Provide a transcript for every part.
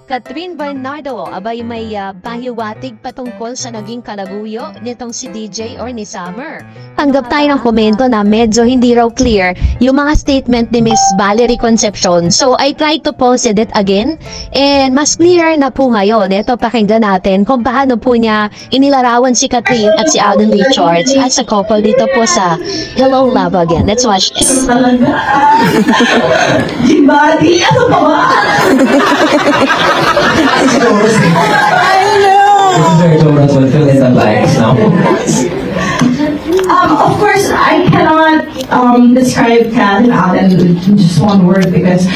Catherine Bernardo, abay may pahiwatig patungkol sa naging kalaguyo nitong si DJ or ni Summer. Tanggap tayo ng komento na medyo hindi raw clear yung mga statement ni Miss Valerie Concepcion. So I tried to post it again and mas clear na po ngayon. Ito, pakinggan natin kung paano po niya inilarawan si Catherine at si Alden Richards at sa couple dito po sa Hello Love Again. Let's watch this. Jibadi, ano ba ba? I know! Fill in the blanks now. Of course, I cannot describe Kat and Alden in just one word because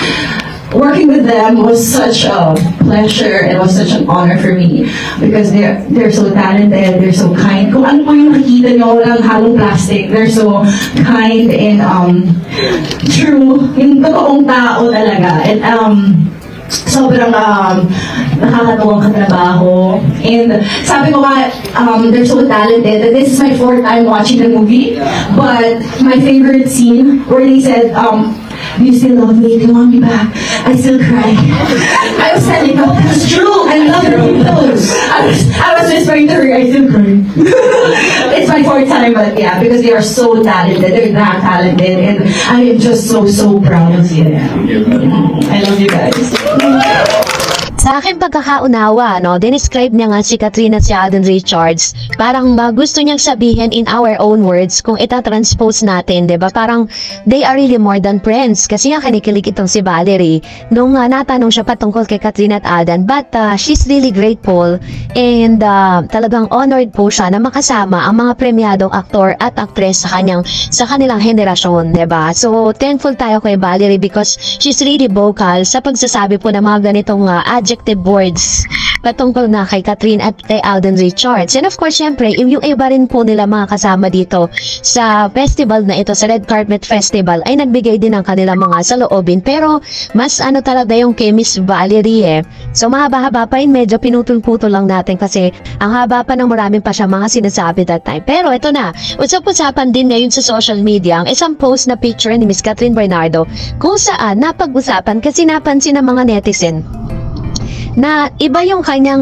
working with them was such a pleasure. It was such an honor for me because they're so talented, they're so kind. Kung ano po yung nakikita nyo, walang halong plastic. They're so kind and true. Yung totoong tao talaga. And sobrang nakakatuwang katrabaho. And sabi ko nga, they're so talented. This is my fourth time watching the movie. But my favorite scene where they said, do you still love me? Do you want me back? I still cry. I was telling her, that's true. I love her. I was whispering to her, I still cry. It's my fourth time, but yeah, because they are so talented. They're that talented. And I am just so proud of you. I love you guys. Sa aking pagkakaunawa, dinescribe niya nga si Catherine at si Alden Richards. Parang gusto niyang sabihin in our own words kung itatranspose natin, diba? Parang they are really more than friends. Kasi nga kinikilig itong si Valerie nung natanong siya patungkol kay Catherine at Alden. But she's really grateful and talagang honored po siya na makasama ang mga premyadong aktor at aktres sa kanilang henerasyon, diba? So thankful tayo kay Valerie because she's really vocal sa pagsasabi po ng mga ganitong adjective words patungkol na kay Catherine at kay Alden Richards. And of course, syempre, yung iba rin po nila mga kasama dito sa festival na ito, sa Red Carpet Festival, ay nagbigay din ng kanilang mga saloobin. Pero, mas talaga yung kay Miss Valerie So, mahaba-haba pa yun, medyo pinutol-putol lang natin kasi ang haba pa ng maraming pa siya mga sinasabi that time. Pero, ito na, usap-usapan din ngayon sa social media ang isang post na picture ni Miss Catherine Bernardo kung saan napag-usapan kasi napansin ng mga netizen na iba yung kanyang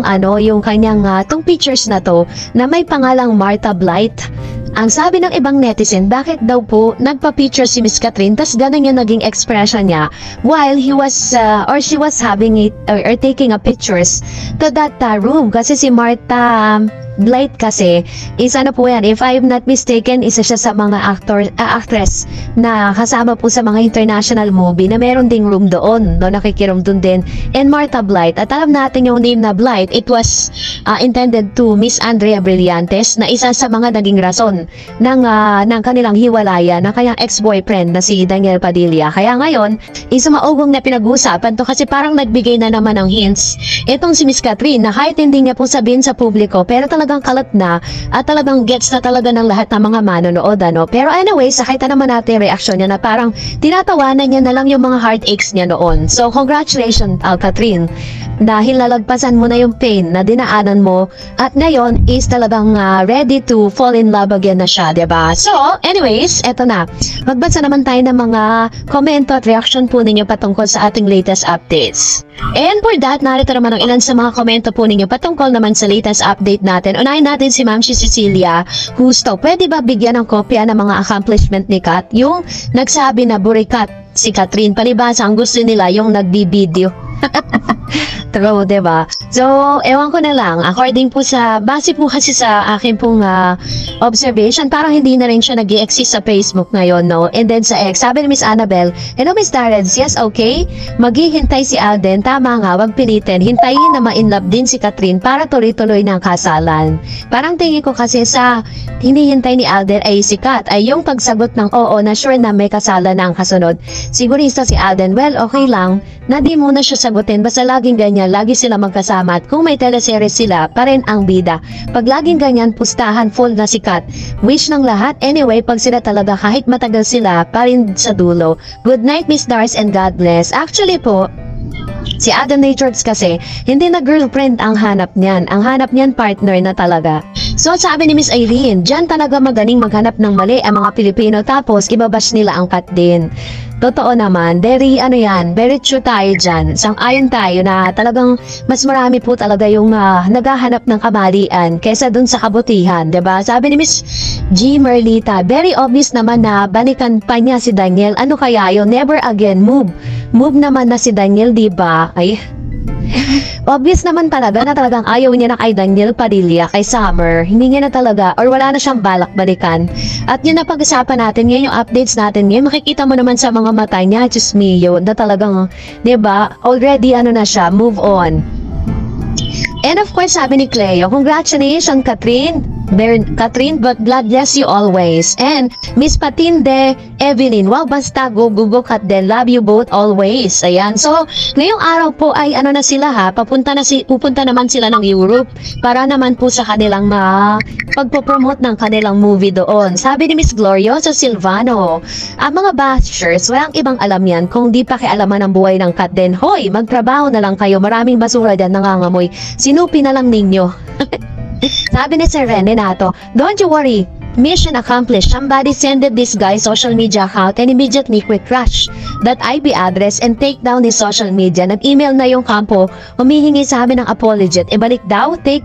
tong pictures na to na may pangalang Martha Blight. Ang sabi ng ibang netizen, bakit daw po nagpa-picture si Miss Catherine tas ganun yung naging expression niya while he was or she was having it or taking a pictures to that room kasi si Martha Blight kasi is po yan, if I'm not mistaken, isa siya sa mga actress na kasama po sa mga international movie na meron ding room doon, nakikiroom doon din. And Martha Blight, at alam natin yung name na Blight, it was intended to Miss Andrea Brillantes na isa sa mga naging rason ng kanilang hiwalayan ng kanyang ex-boyfriend na si Daniel Padilla. Kaya ngayon, isa maugong na pinag-uusapan to kasi parang nagbigay na naman ng hints itong si Miss Catherine na kahit hindi niya po sabihin sa publiko pero talagang kalat na at talagang gets na talaga ng lahat ng mga manonood Pero anyway, sakita naman natin reaction niya na parang tinatawanan niya na lang yung mga heartaches niya noon. So congratulations Catherine, dahil nalagpasan mo na yung pain na dinaanan mo at ngayon is talagang ready to fall in love again na siya, diba? So anyways, eto na, magbasa naman tayo ng mga komento at reaction po ninyo patungkol sa ating latest updates. And for that, narito naman ang ilan sa mga komento po ninyo patungkol naman sa latest update natin. Unahin natin si Ma'am Cecilia Husto. Pwede ba bigyan ng kopya ng mga accomplishment ni Kat? Yung nagsabi na burikat si Catherine, palibasa ang gusto nila yung nagbibideo. True, diba? So, ewan ko na lang. According po base po kasi sa akin pong observation, parang hindi na rin siya nag-i-exist sa Facebook ngayon, And then sa X, sabi ni Miss Annabelle, hello Miss Darrens, yes, okay? Maghihintay si Alden, tama nga, wag pilitin. Hintayin na ma-inlove din si Catherine para tuloy-tuloy ng kasalan. Parang tingin ko kasi sa hinihintay ni Alden ay si Kat, ay yung pagsagot ng oo na sure na may kasalan na ang kasunod. Sigurista si Alden, well, okay lang, na di muna siya sagutin, basta laging ganyan, lagi sila magkasama at kung may teleseries sila, pa rin ang bida. Pag laging ganyan, pustahan full na si Kat. Wish ng lahat, anyway, pag sila talaga kahit matagal sila, pa rin sa dulo. Good night, Miss Dars, and God bless. Actually po, si Alden Richards kasi, hindi na girlfriend ang hanap niyan. Ang hanap niyan, partner na talaga. So sabi ni Miss Irene, dyan talaga magaling maghanap ng mali ang mga Pilipino tapos ibabash nila ang Kat din. totoo naman, very very true tayo dyan. Sang-ayon tayo na talagang mas marami po talaga yung naghahanap ng kamalian kaysa dun sa kabutihan, 'di ba? Sabi ni Miss G. Merlita, very obvious naman na balikan pa niya si Daniel. Ano kaya yun? Never again, move naman na si Daniel, 'di ba? Ay, obvious naman talaga na talagang ayaw niya na kay Daniel Padilla, kay Summer. Hindi niya na talaga, or wala na siyang balak balikan. At yun na pag-usapan natin ngayon, yung updates natin ngayon, makikita mo naman sa mga mata niya, Diyos mio, na talagang, diba, already na siya, move on. And of course, sabi ni Cleo, congratulations, Catherine, but God bless you always. And Miss Patinde Evelyn, wow, basta go cut then, love you both always. Ayan. So, ngayong araw po ay na sila pupunta naman sila ng Europe para naman po sa kanilang pagpo-promote ng kanilang movie doon. Sabi ni Miss Gloriosa Silvano, ang mga bashers, walang ibang alam yan kung di pakialaman ang buhay ng Kat Den. Hoy, magtrabaho na lang kayo, maraming basura dyan nangangamoy. Sinupi na lang ninyo. Sabi ni Sir Renato, don't you worry, mission accomplished. Somebody sended this guy social media account and immediately quick crush that IP address and take down his social media. Nag-email na yung kampo, humihingi sa amin ng apology. Ibalik daw, take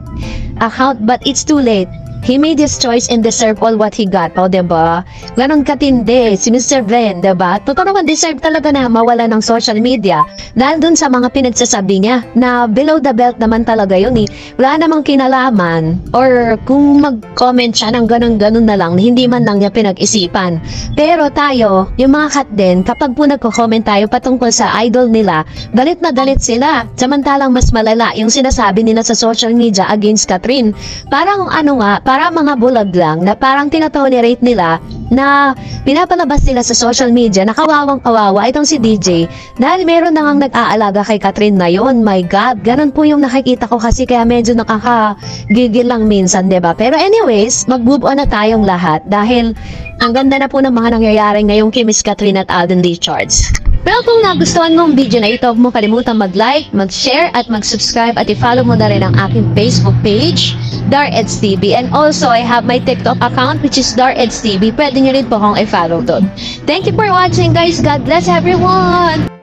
account, but it's too late. He made his choice and deserve all what he got. O, diba? Ganon katindi, si Mr. Ren, diba? Totoo naman, deserve talaga na mawala ng social media. Dahil dun sa mga pinagsasabi niya, na below the belt naman talaga yun eh. Wala namang kinalaman. Or kung mag-comment siya ng ganon-ganon na lang, hindi man lang niya pinag-isipan. Pero tayo, yung mga kat din, kapag po nagko-comment tayo patungkol sa idol nila, galit na galit sila. Samantalang mas malala yung sinasabi nila sa social media against Catherine. Parang para mga bulag lang na parang tinatolerate nila na pinapalabas nila sa social media na kawawang-kawawa itong si DJ dahil meron na ngang nag-aalaga kay Catherine na yun. My God, ganun po yung nakikita ko kasi kaya medyo nakakagigil lang minsan, diba? Pero anyways, mag-move on na tayong lahat dahil ang ganda na po ng mga nangyayari ngayong kay Miss Catherine at Alden Richards. Pero kung nagustuhan mo ang video na ito, huwag mo kalimutan mag-like, mag-share at mag-subscribe at i-follow mo na rin ang aking Facebook page, DarEdsTV. And also, I have my TikTok account which is DarEdsTV. Pwede nyo rin po akong i-follow doon. Thank you for watching guys. God bless everyone!